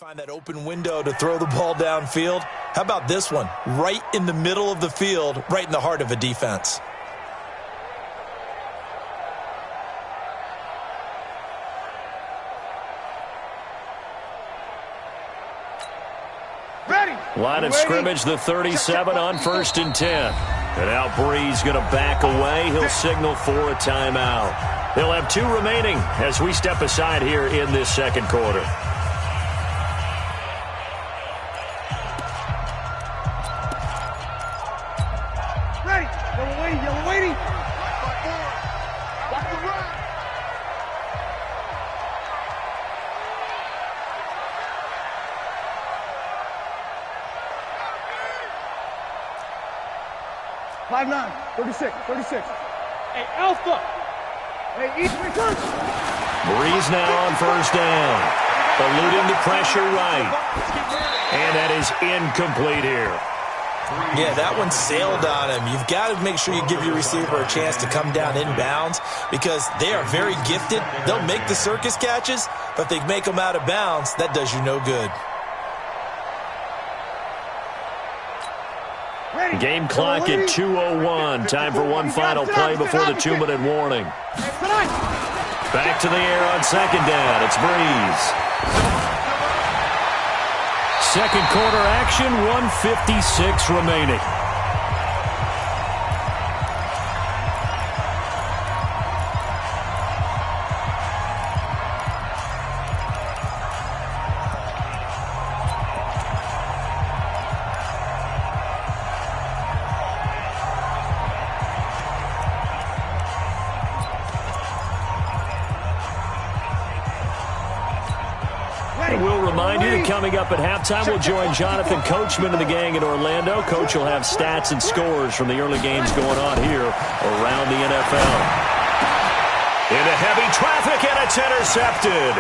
Find that open window to throw the ball downfield. How about this one? Right in the middle of the field, right in the heart of a defense. Line of scrimmage, the 37 on 1st and 10. And now Brees going to back away. He'll signal for a timeout. He'll have 2 remaining as we step aside here in this second quarter. Yellow waiting. Five 9, 36. Hey, Alpha. Hey, each return. Brees now on 1st down. Alluding to pressure right. And that is incomplete here. Yeah, that one sailed on him. You've got to make sure you give your receiver a chance to come down inbounds because they are very gifted. They'll make the circus catches, but if they make them out of bounds, that does you no good. Game clock at 2:01. Time for one final play before the 2-minute warning. Back to the air on 2nd down. It's Brees. Second quarter action, 1:56 remaining. Coming up at halftime, we'll join Jonathan Coachman and the gang in Orlando. Coach will have stats and scores from the early games going on here around the NFL. Into heavy traffic, and it's intercepted.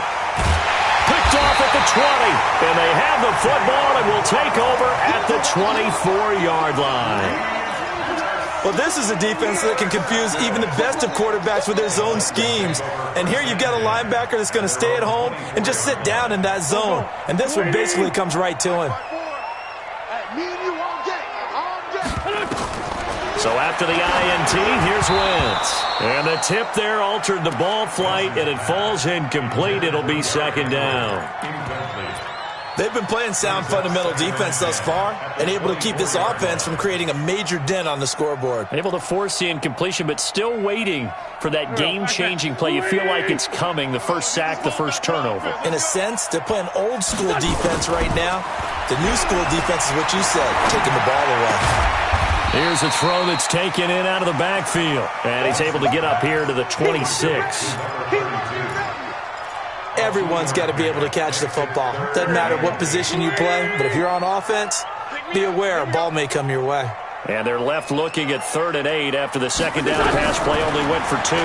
Picked off at the 20, and they have the football and will take over at the 24-yard line. Well, this is a defense that can confuse even the best of quarterbacks with their zone schemes. And here you've got a linebacker that's going to stay at home and just sit down in that zone. And this one basically comes right to him. So after the INT, here's Wentz. And the tip there altered the ball flight, and it falls incomplete. It'll be 2nd down. They've been playing sound fundamental defense thus far and able to keep this offense from creating a major dent on the scoreboard. Able to force the incompletion, but still waiting for that game-changing play. You feel like it's coming, the first sack, the first turnover. In a sense, they're playing old-school defense right now. The new-school defense is what you said, taking the ball away. Here's a throw that's taken in out of the backfield. And he's able to get up here to the 26. Everyone's got to be able to catch the football. Doesn't matter what position you play, but if you're on offense, be aware a ball may come your way. And they're left looking at 3rd and 8 after the 2nd down pass play only went for 2.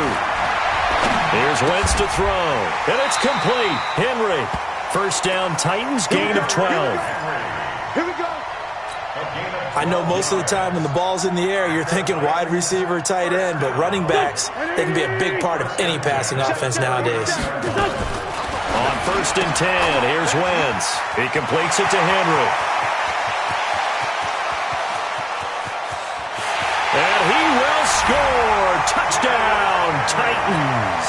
Here's Wentz to throw, and it's complete. Henry, 1st down, Titans, gain of 12. Here we go. I know most of the time when the ball's in the air, you're thinking wide receiver, tight end, but running backs, they can be a big part of any passing offense nowadays. On 1st and 10, here's Wentz. He completes it to Henry. And he will score. Touchdown, Titans.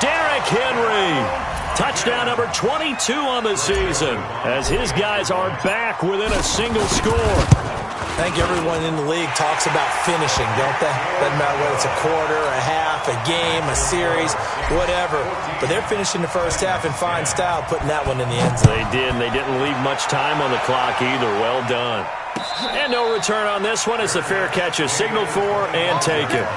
Derrick Henry. Touchdown number 22 on the season as his guys are back within a single score. I think everyone in the league talks about finishing, don't they? Doesn't matter whether it's a quarter, a half, a game, a series, whatever. But they're finishing the first half in fine style, putting that one in the end zone. They did, and they didn't leave much time on the clock either. Well done. And no return on this one. It's a fair catch is signaled for and taken.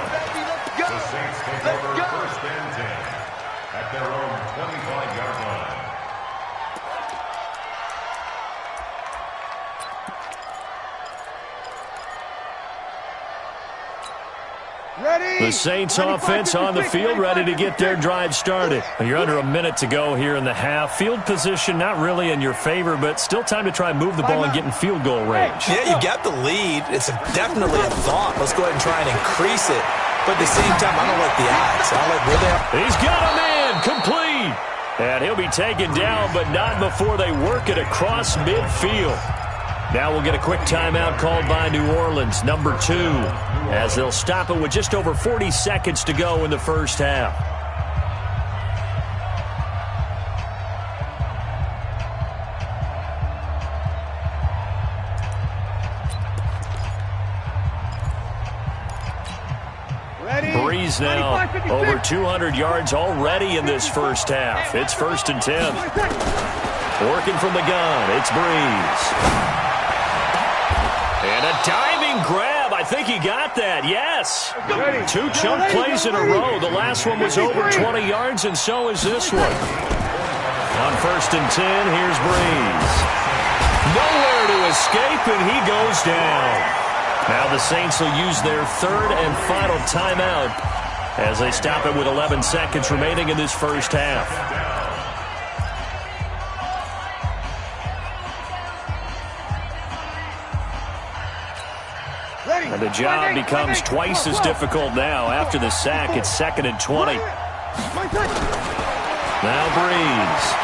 The Saints offense on the field, ready to get their drive started. You're under a minute to go here in the half. Field position not really in your favor, but still time to try and move the ball and get in field goal range. Yeah, you got the lead. It's definitely a thought. Let's go ahead and try and increase it. But at the same time, I don't like the odds. I like where they are. He's got him in. Complete. And he'll be taken down, but not before they work it across midfield. Now we'll get a quick timeout called by New Orleans, number 2, as they'll stop it with just over 40 seconds to go in the first half. Breeze now over 200 yards already in this first half. It's 1st and 10. Working from the gun, it's Breeze. And a diving grab. I think he got that, yes. 2 chunk plays in a row. The last one was over 20 yards, and so is this one. On 1st and 10, here's Breeze. Nowhere to escape, and he goes down. Now the Saints will use their 3rd and final timeout as they stop it with 11 seconds remaining in this first half. And the job becomes twice as difficult now. After the sack, it's 2nd and 20. Now Breeze.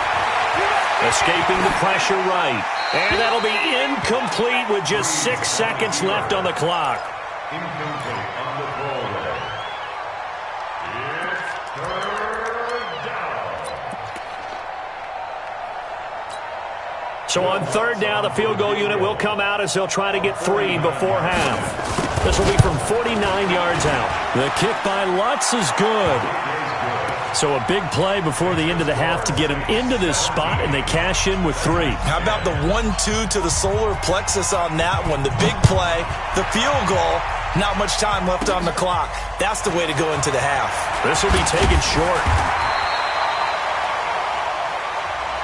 Escaping the pressure right. And that'll be incomplete with just 6 seconds left on the clock. So on 3rd down, the field goal unit will come out as they'll try to get 3 before half. This will be from 49 yards out. The kick by Lutz is good. So a big play before the end of the half to get him into this spot, and they cash in with 3. How about the 1-2 to the solar plexus on that one? The big play, the field goal, not much time left on the clock. That's the way to go into the half. This will be taken short.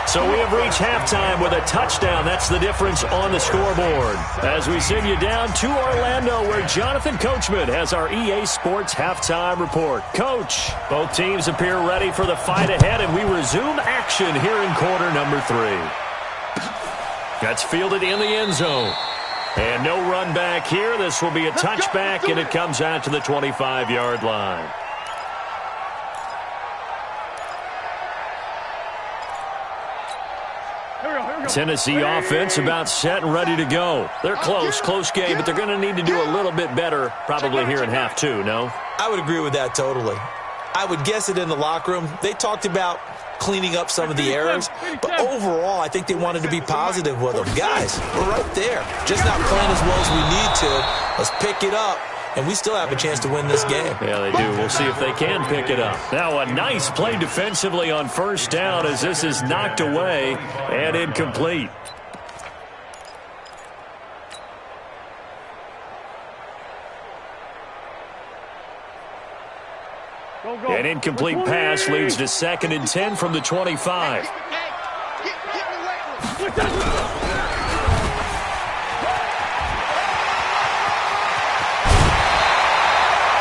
So we have reached halftime with a touchdown. That's the difference on the scoreboard. As we send you down to Orlando, where Jonathan Coachman has our EA Sports Halftime Report. Coach, both teams appear ready for the fight ahead, and we resume action here in quarter number 3. That's fielded in the end zone. And no run back here. This will be a touchback, and it comes out to the 25-yard line. Tennessee offense about set and ready to go. They're close game, but they're going to need to do a little bit better probably here in half 2, no? I would agree with that totally. I would guess it in the locker room. They talked about cleaning up some of the errors, but overall I think they wanted to be positive with them. Guys, we're right there. Just not playing as well as we need to. Let's pick it up. And we still have a chance to win this game. Yeah, they do. We'll see if they can pick it up. Now, a nice play defensively on 1st down as this is knocked away and incomplete. An incomplete pass leads to 2nd and 10 from the 25.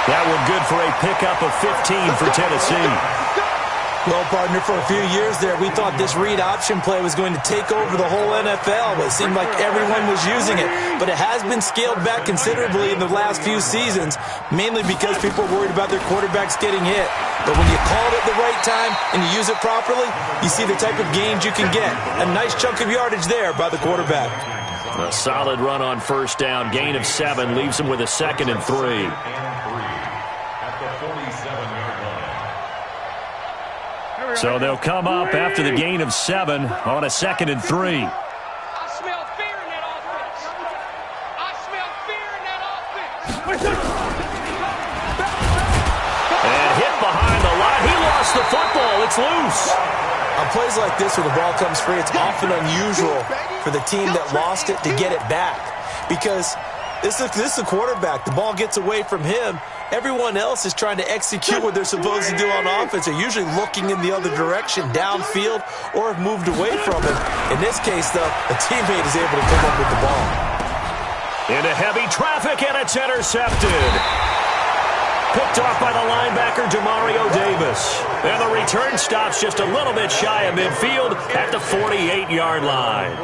That one good for a pickup of 15 for Tennessee. Well, partner, for a few years there, we thought this read option play was going to take over the whole NFL, but it seemed like everyone was using it. But it has been scaled back considerably in the last few seasons, mainly because people are worried about their quarterbacks getting hit. But when you call it at the right time and you use it properly, you see the type of gains you can get. A nice chunk of yardage there by the quarterback. A solid run on 1st down. Gain of 7 leaves him with a 2nd and 3. So they'll come up after the gain of 7 on a 2nd and 3. I smell fear in that offense. I smell fear in that offense. And hit behind the line. He lost the football. It's loose. On plays like this where the ball comes free, it's often unusual for the team that lost it to get it back. Because this is the quarterback. The ball gets away from him. Everyone else is trying to execute what they're supposed to do on offense. They're usually looking in the other direction, downfield, or have moved away from him. In this case, though, a teammate is able to come up with the ball. Into heavy traffic, and it's intercepted. Picked off by the linebacker, Demario Davis. And the return stops just a little bit shy of midfield at the 48-yard line.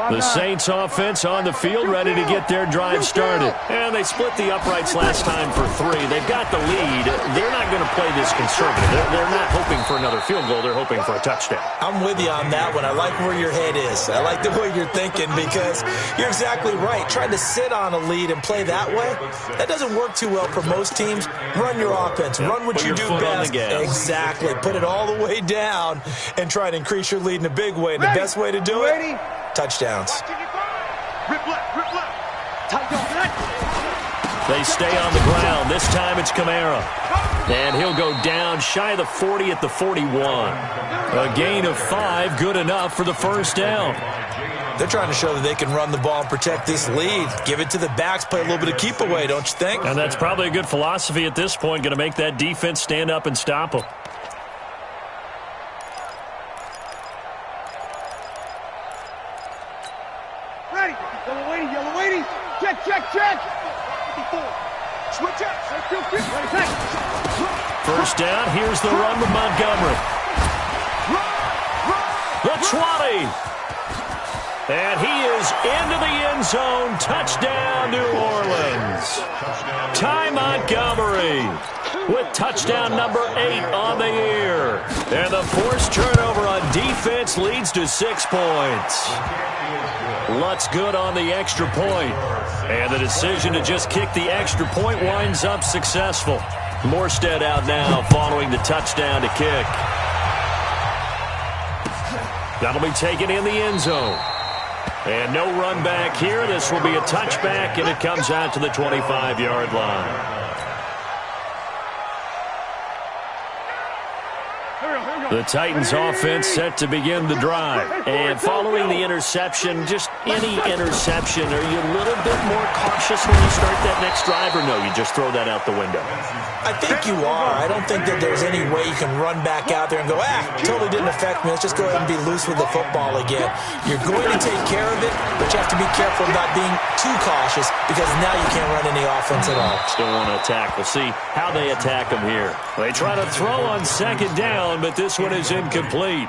The Saints offense on the field, ready to get their drive started. And they split the uprights last time for 3. They've got the lead. They're not going to play this conservative. They're not hoping for another field goal. They're hoping for a touchdown. I'm with you on that one. I like where your head is. I like the way you're thinking because you're exactly right. Trying to sit on a lead and play that way, that doesn't work too well for most teams. Run your offense. Run what you do best. Exactly. Put it all the way down and try to increase your lead in a big way. And the best way to do it, touchdowns. Rip left. They stay on the ground. This time it's Kamara. And he'll go down shy of the 40 at the 41. A gain of 5, good enough for the first down. They're trying to show that they can run the ball and protect this lead. Give it to the backs, play a little bit of keep away, don't you think? And that's probably a good philosophy at this point, going to make that defense stand up and stop them. Ready. Yellow waiting. Check. Switch up. First down, here's the run with Montgomery. The 20. And he is into the end zone. Touchdown, New Orleans. Ty Montgomery with touchdown number 8 on the year. And the forced turnover on defense leads to 6 points. Lutz good on the extra point. And the decision to just kick the extra point winds up successful. Morstead out now following the touchdown to kick. That'll be taken in the end zone. And no run back here. This will be a touchback, and it comes out to the 25-yard line. The Titans offense set to begin the drive. And following the interception, just any interception, are you a little bit more cautious when you start that next drive, or no, you just throw that out the window? I think you are. I don't think that there's any way you can run back out there and go, totally didn't affect me. Let's just go ahead and be loose with the football again. You're going to take care of it, but you have to be careful about being too cautious because now you can't run any offense at all. Still want to attack. We'll see how they attack them here. They try to throw on second down, but this one is incomplete.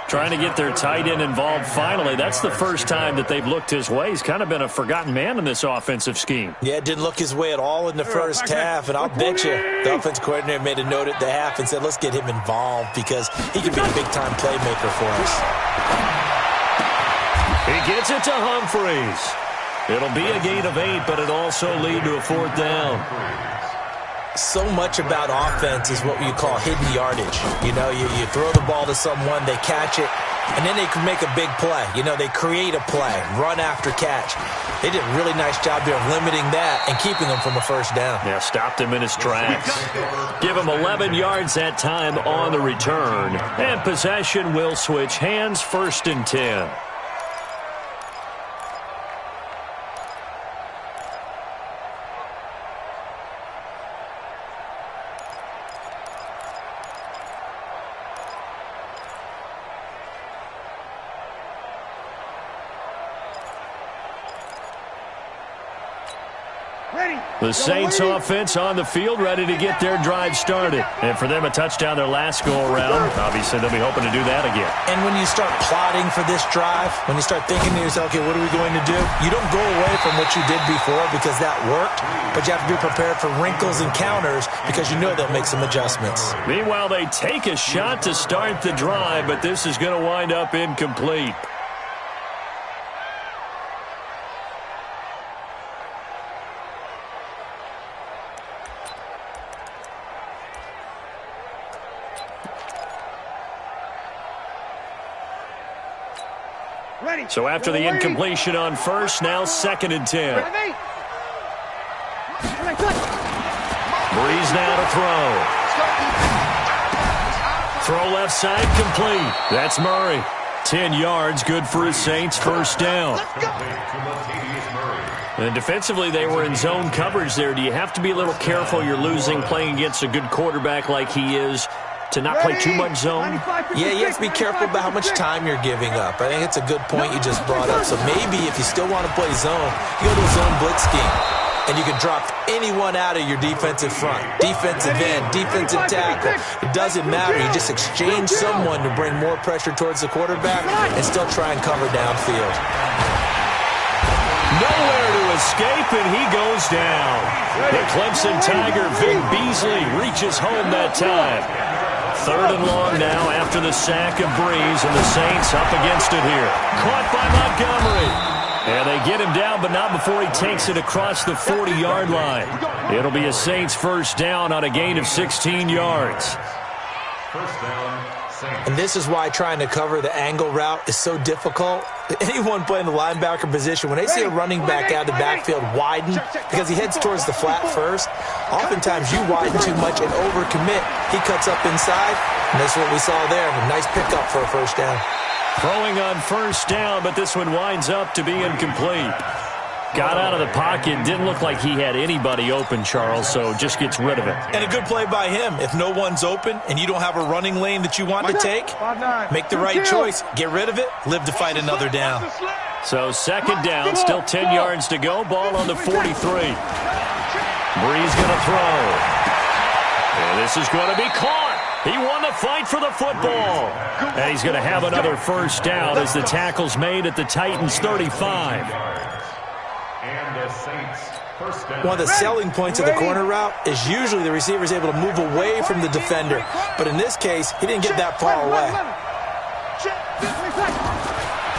Trying to get their tight end involved finally. That's the first time that they've looked his way. He's kind of been a forgotten man in this offensive scheme. Yeah, it didn't look his way at all in the first half, and I'll bet you the offensive coordinator made a note at the half and said, let's get him involved because he can be a big-time playmaker for us. He gets it to Humphreys. It'll be a gain of 8, but it also lead to a 4th down. So much about offense is what you call hidden yardage. You know, you throw the ball to someone, they catch it, and then they can make a big play. You know, they create a play, run after catch. They did a really nice job there of limiting that and keeping them from a first down. Yeah, stopped him in his tracks. Give him 11 yards that time on the return. And possession will switch hands, 1st and 10. The Saints offense on the field, ready to get their drive started. And for them, a touchdown their last go-around. Obviously, they'll be hoping to do that again. And when you start plotting for this drive, when you start thinking to yourself, okay, what are we going to do? You don't go away from what you did before because that worked, but you have to be prepared for wrinkles and counters because you know they'll make some adjustments. Meanwhile, they take a shot to start the drive, but this is going to wind up incomplete. So after the incompletion on first, now 2nd and 10. Breeze now to throw. Throw left side complete. That's Murray. 10 yards, good for his Saints, 1st down. And defensively, they were in zone coverage there. Do you have to be a little careful? You're losing, playing against a good quarterback like he is, to not play too much zone? Yeah, you have to be careful about how much time you're giving up. I think it's a good point you just brought up. So maybe if you still want to play zone, you go to a zone blitz scheme. and you can drop anyone out of your defensive front. Defensive end, defensive tackle. It doesn't matter. You just exchange someone to bring more pressure towards the quarterback and still try and cover downfield. Nowhere to escape, and he goes down. The Clemson Tiger, Vic Beasley, reaches home that time. 3rd and long now after the sack of Breeze, and the Saints up against it here. Caught by Montgomery. And they get him down, but not before he takes it across the 40-yard line. It'll be a Saints first down on a gain of 16 yards. First down, Saints. And this is why trying to cover the angle route is so difficult. Anyone playing the linebacker position, when they see a running back out of the backfield widen because he heads towards the flat first, oftentimes you widen too much and overcommit. He cuts up inside, and that's what we saw there. A nice pickup for a first down. Throwing on first down, but this one winds up to be incomplete. Got out of the pocket. Didn't look like he had anybody open, Charles, so just gets rid of it. And a good play by him. If no one's open and you don't have a running lane that you want to take, make the right choice. Get rid of it. Live to fight another down. So 2nd down, still 10 yards to go. Ball on the 43. Breeze going to throw. And this is going to be caught. He won the fight for the football. And he's going to have another first down as the tackle's made at the Titans' 35. One of the selling points of the corner route is usually the receiver is able to move away from the defender. But in this case, he didn't get that far away.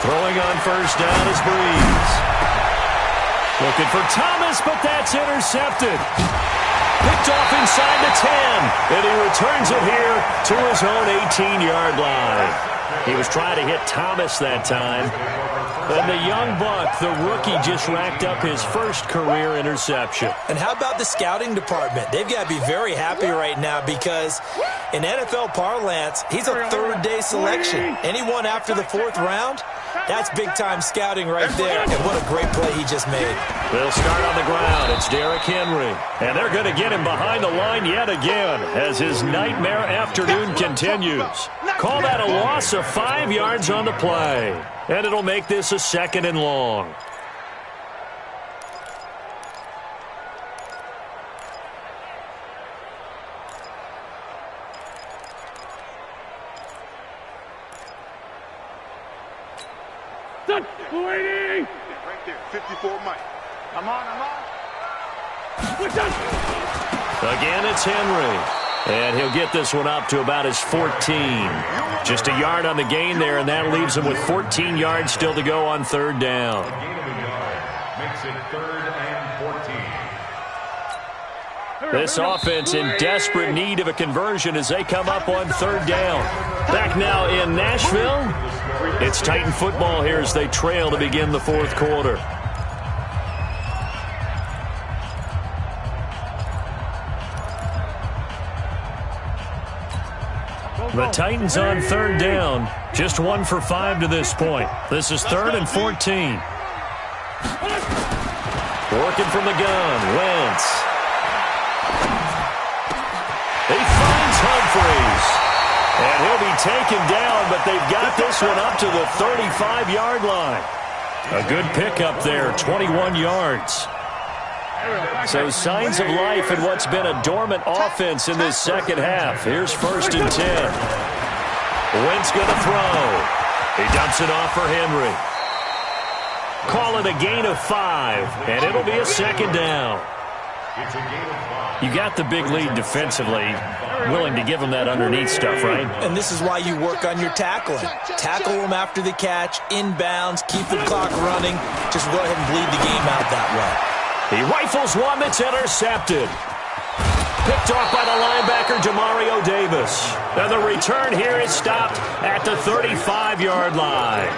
Throwing on first down is Breeze. Looking for Thomas, but that's intercepted. Picked off inside the 10, and he returns it here to his own 18-yard line. He was trying to hit Thomas that time. And the young buck, the rookie, just racked up his first career interception. And how about the scouting department? They've got to be very happy right now because in NFL parlance, he's a 3rd-day selection. Anyone after the 4th round, that's big-time scouting right there. And what a great play he just made. They'll start on the ground. It's Derrick Henry. And they're going to get him behind the line yet again as his nightmare afternoon continues. Call that a loss of 5 yards on the play. And it'll make this a 2nd and long. Waiting! Right there, 54 Mike. I'm on. Again, it's Henry. And he'll get this one up to about his 14. Just a yard on the gain there, and that leaves him with 14 yards still to go on 3rd down. Makes it 3rd and 14. This offense in desperate need of a conversion as they come up on 3rd down. Back now in Nashville, it's Titan football here as they trail to begin the 4th quarter. The Titans on 3rd down, just 1 for 5 to this point. This is 3rd and 14. Working from the gun, Wentz. He finds Humphries. And he'll be taken down, but they've got this one up to the 35-yard line. A good pickup there, 21 yards. So signs of life in what's been a dormant offense in this 2nd half. Here's 1st and 10. Wentz going to throw. He dumps it off for Henry. Call it a gain of 5, and it'll be a 2nd down. You got the big lead defensively, willing to give them that underneath stuff, right? And this is why you work on your tackling. Tackle them after the catch, inbounds, keep the clock running. Just go ahead and bleed the game out that way. He rifles one that's intercepted. Picked off by the linebacker, Demario Davis. And the return here is stopped at the 35-yard line.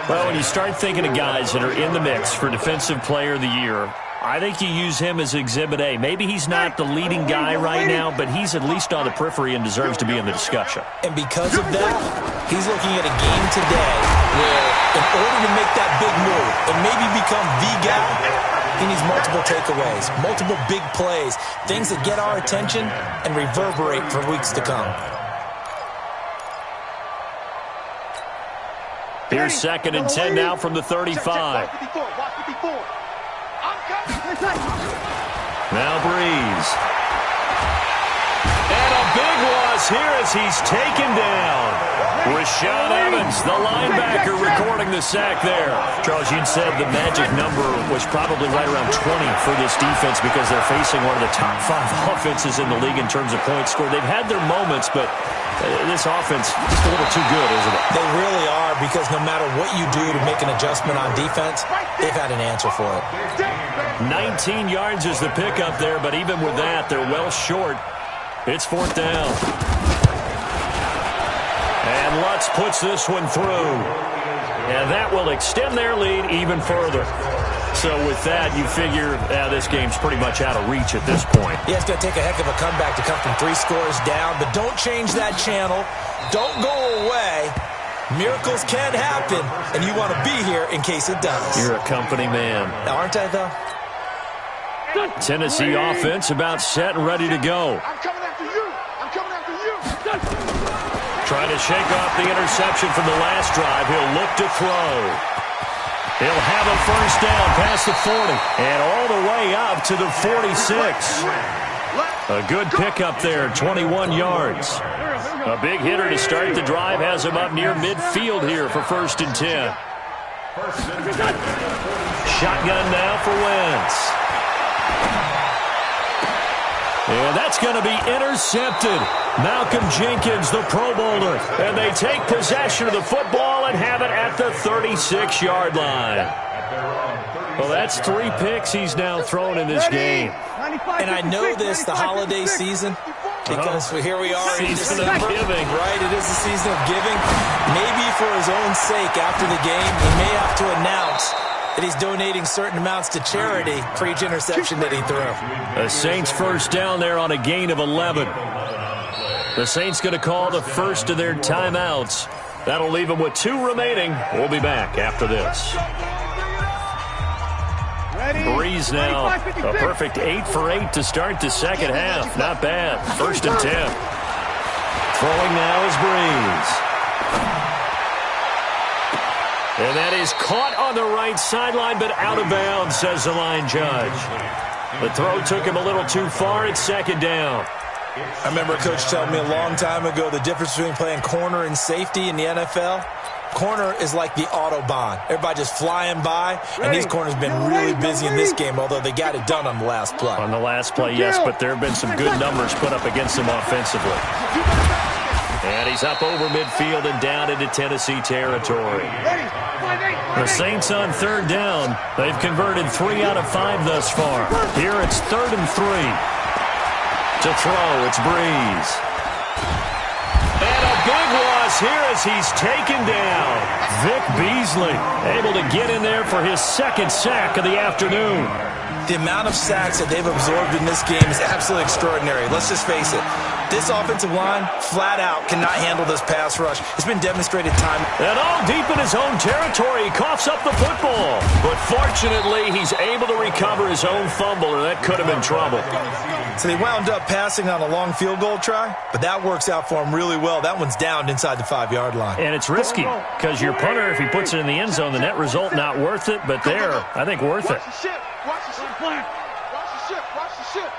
Well, when you start thinking of guys that are in the mix for Defensive Player of the Year, I think you use him as Exhibit A. Maybe he's not the leading guy right now, but he's at least on the periphery and deserves to be in the discussion. And because of that, he's looking at a game today where in order to make that big move and maybe become the guy, he needs multiple takeaways, multiple big plays, things that get our attention and reverberate for weeks to come. Here's 2nd and 10 now from the 35. Now Breeze. And a big loss here as he's taken down. Rashaan Evans, the linebacker, recording the sack there. Charles, you'd said the magic number was probably right around 20 for this defense because they're facing one of the top 5 offenses in the league in terms of points scored. They've had their moments, but this offense just a little too good, isn't it? They really are, because no matter what you do to make an adjustment on defense, they've had an answer for it. 19 yards is the pickup there, but even with that, they're well short. It's 4th down. And Lutz puts this one through. And that will extend their lead even further. So with that, you figure this game's pretty much out of reach at this point. Yeah, it's going to take a heck of a comeback to come from 3 scores down. But don't change that channel. Don't go away. Miracles can happen, and you want to be here in case it does. You're a company man. Aren't I, though? Tennessee offense about set and ready to go. I'm coming after you. I'm coming after you. Trying to shake off the interception from the last drive. He'll look to throw. He'll have a first down past the 40 and all the way up to the 46. A good pickup there, 21 yards. A big hitter to start the drive has him up near midfield here for 1st and 10. Shotgun now for Wentz. And that's going to be intercepted. Malcolm Jenkins, the Pro Bowler. And they take possession of the football and have it at the 36-yard line. Well, that's 3 picks he's now thrown in this game. And I know this, the holiday season, because here we are in Season December. of giving. Right, it is the season of giving. Maybe for his own sake after the game, he may have to announce that he's donating certain amounts to charity for each interception that he threw. The Saints first down there on a gain of 11. The Saints going to call the first of their timeouts. That'll leave them with 2 remaining. We'll be back after this. Breeze now, a perfect 8 for 8 to start the second half. Not bad. 1st and 10. Throwing now is Breeze. And that is caught on the right sideline, but out of bounds, says the line judge. The throw took him a little too far. It's 2nd down. I remember a coach telling me a long time ago the difference between playing corner and safety in the NFL. Corner is like the Autobahn. Everybody just flying by, and these corners have been really busy in this game, although they got it done on the last play. On the last play, yes, but there have been some good numbers put up against them offensively. And he's up over midfield and down into Tennessee territory. The Saints on 3rd down. They've converted 3 out of 5 thus far. Here it's 3rd and 3. To throw, it's Breeze. And a big loss here as he's taken down. Vic Beasley able to get in there for his 2nd sack of the afternoon. The amount of sacks that they've absorbed in this game is absolutely extraordinary. Let's just face it. This offensive line, flat out, cannot handle this pass rush. It's been demonstrated time. And all deep in his own territory, he coughs up the football. But fortunately, he's able to recover his own fumble, or that could have been trouble. So they wound up passing on a long field goal try, but that works out for him really well. That one's downed inside the 5-yard line. And it's risky, because your punter, if he puts it in the end zone, the net result not worth it, but there, I think worth it. Watch the ship. Watch the ship. Watch the ship. Watch the ship.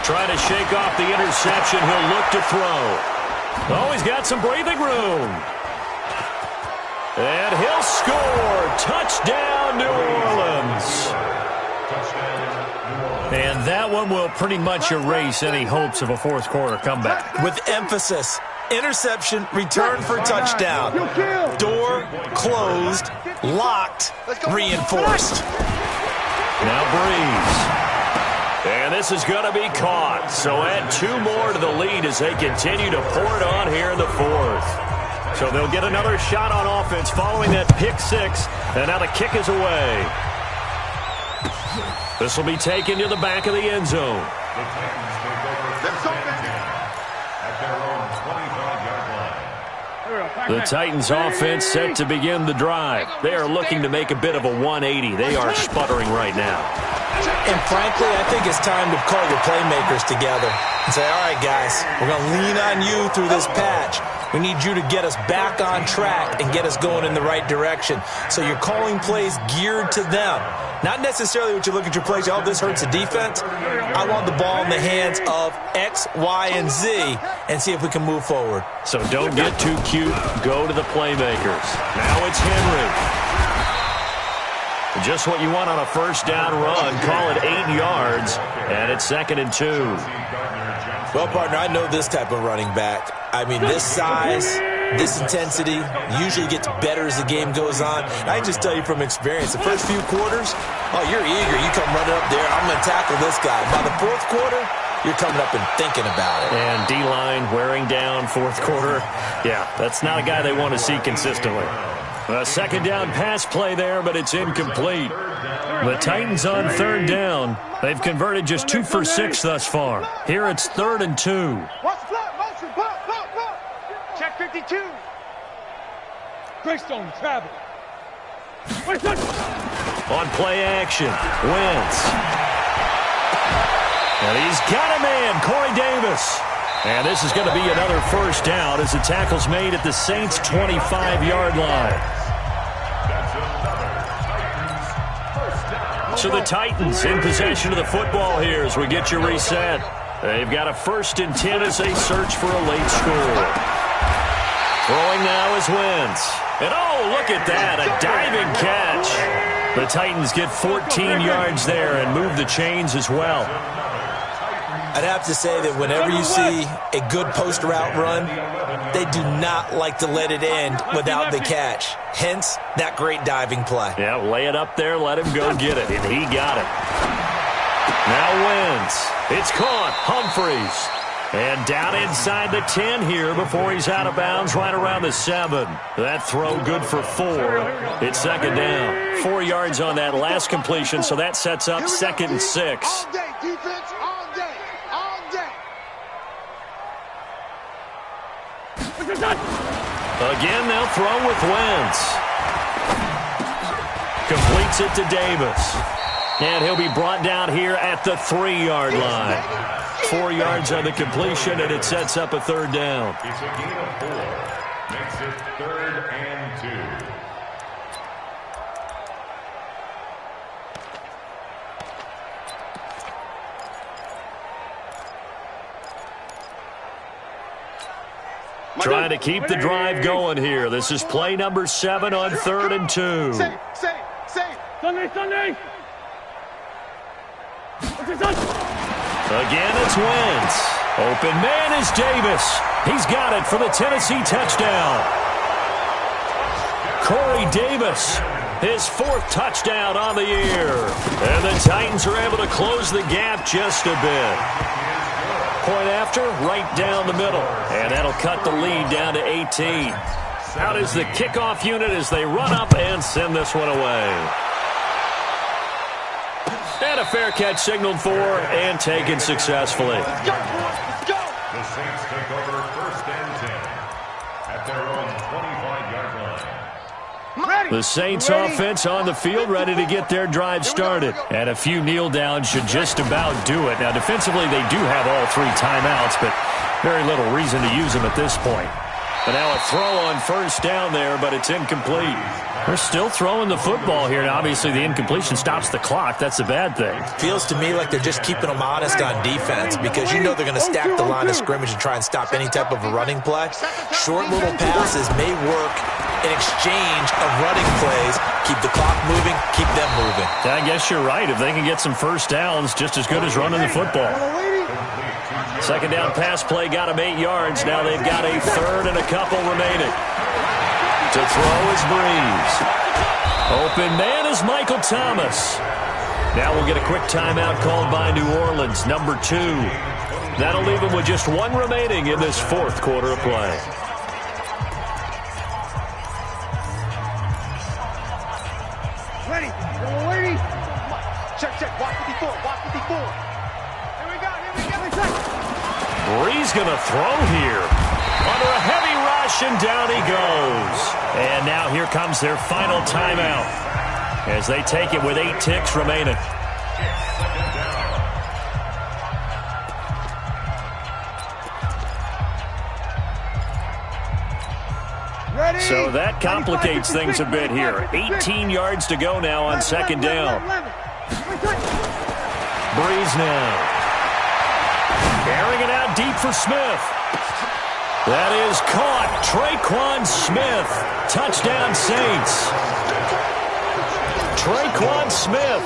Trying to shake off the interception. He'll look to throw. Oh, he's got some breathing room. And he'll score. Touchdown, New Orleans. And that one will pretty much erase any hopes of a 4th quarter comeback. With emphasis, interception, return for touchdown. Door closed, locked, reinforced. Now Breeze. And this is going to be caught. So add 2 more to the lead as they continue to pour it on here in the 4th. So they'll get another shot on offense following that pick 6. And now the kick is away. This will be taken to the back of the end zone. The Titans offense set to begin the drive. They are looking to make a bit of a 180. They are sputtering right now. And frankly, I think it's time to call your playmakers together and say, all right, guys, we're going to lean on you through this patch. We need you to get us back on track and get us going in the right direction. So you're calling plays geared to them. Not necessarily what you look at your plays, oh, this hurts the defense. I want the ball in the hands of X, Y, and Z and see if we can move forward. So don't get too cute. Go to the playmakers. Now it's Henry. Just what you want on a first down run. Call it 8 yards, and it's 2nd and 2. Well, partner, I know this type of running back. I mean, this size, this intensity usually gets better as the game goes on. I can just tell you from experience, the first few quarters, oh, you're eager. You come running up there, I'm going to tackle this guy. By the fourth quarter, you're coming up and thinking about it. And D-line wearing down fourth quarter. Yeah, that's not a guy they want to see consistently. A second down pass play there, but it's incomplete. The Titans on 3rd down. They've converted just 2 for 6 thus far. Here it's 3rd and 2. Watch the flat motion. Block. Check 52. Greystone, travel. On play action, Wentz. And he's got a man, Corey Davis. And this is going to be another first down as the tackle's made at the Saints' 25-yard line. So the Titans in possession of the football here as we get you reset. They've got a 1st and 10 as they search for a late score. Throwing now is Wentz. And oh, look at that, a diving catch. The Titans get 14 yards there and move the chains as well. I'd have to say that whenever you see a good post route run, they do not like to let it end without the catch. Hence, that great diving play. Yeah, lay it up there, let him go get it, and he got it. Now Wentz. It's caught. Humphries. And down inside the 10 here before he's out of bounds right around the 7. That throw good for 4. It's 2nd down. 4 yards on that last completion, so that sets up 2nd and 6. All day, defense, all day. Again, they'll throw with Wentz. Completes it to Davis. And he'll be brought down here at the 3-yard line. 4 yards on the completion, and it sets up a 3rd down. It's a gain of 4. Makes it 3rd and 2. Trying to keep the drive going here. This is play number 7 on 3rd and 2. Say. Sunday. Again, it's Wentz. Open man is Davis. He's got it for the Tennessee touchdown. Corey Davis, his 4th touchdown on the year. And the Titans are able to close the gap just a bit. Point after, right down the middle. And that'll cut the lead down to 18. Out is the kickoff unit as they run up and send this one away. And a fair catch signaled for and taken successfully. Let's go. The Saints take over 1st and 10 at their own 25-yard line. Ready. The Saints offense on the field, ready to get their drive started. And a few kneel downs should just about do it. Now, defensively, they do have all 3 timeouts, but very little reason to use them at this point. But now a throw on 1st down there, but it's incomplete. They're still throwing the football here. Now, obviously, the incompletion stops the clock. That's a bad thing. Feels to me like they're just keeping them honest on defense because you know they're going to stack the line of scrimmage and try and stop any type of a running play. Short little passes may work in exchange of running plays. Keep the clock moving, keep them moving. I guess you're right. If they can get some first downs, just as good as running the football. 2nd down pass play got them 8 yards. Now they've got a 3rd and a couple remaining. To throw is Breeze. Open man is Michael Thomas. Now we'll get a quick timeout called by New Orleans, number 2. That'll leave them with just 1 remaining in this 4th quarter of play. Ready. Check. Watch 54. Here we go. Breeze going to throw here. Under a heavy rush, and down he goes. And now here comes their final timeout as they take it with 8 ticks remaining. So that complicates things a bit here. 18 yards to go now on second down. Breeze now. Airing it out deep for Smith. That is caught. Traquan Smith. Touchdown Saints. Traquan Smith,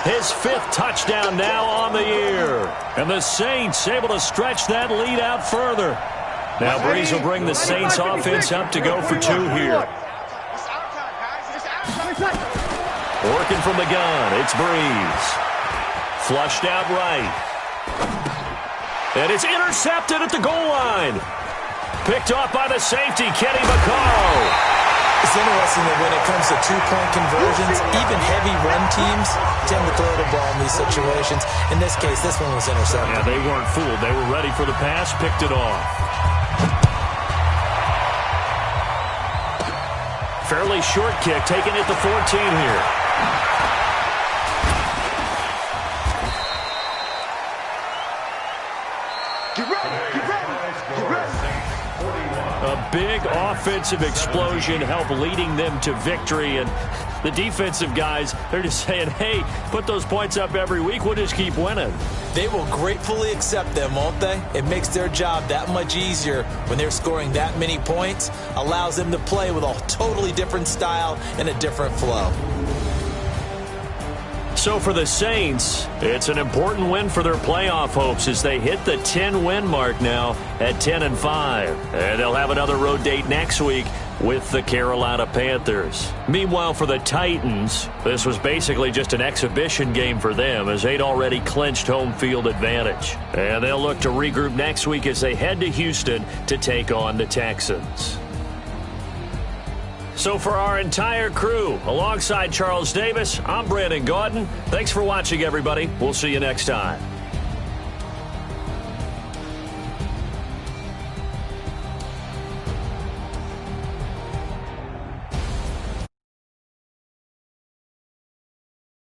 his 5th touchdown now on the year. And the Saints able to stretch that lead out further. Now Breeze will bring the Saints offense up to go for 2 here. Working from the gun, it's Breeze. Flushed out right. And it's intercepted at the goal line. Picked off by the safety, Kenny Vaccaro. It's interesting that when it comes to two-point conversions, even heavy run teams tend to throw the ball in these situations. In this case, this one was intercepted. Yeah, they weren't fooled. They were ready for the pass, picked it off. Fairly short kick, taking it to 14 here. A big offensive explosion helped leading them to victory, and the defensive guys, they're just saying, hey, put those points up every week, we'll just keep winning. They will gratefully accept them, won't they? It makes their job that much easier when they're scoring that many points, allows them to play with a totally different style and a different flow. So for the Saints, it's an important win for their playoff hopes as they hit the 10-win mark now at 10-5. And they'll have another road date next week with the Carolina Panthers. Meanwhile, for the Titans, this was basically just an exhibition game for them as they'd already clinched home field advantage. And they'll look to regroup next week as they head to Houston to take on the Texans. So for our entire crew, alongside Charles Davis, I'm Brandon Gaudin. Thanks for watching, everybody. We'll see you next time.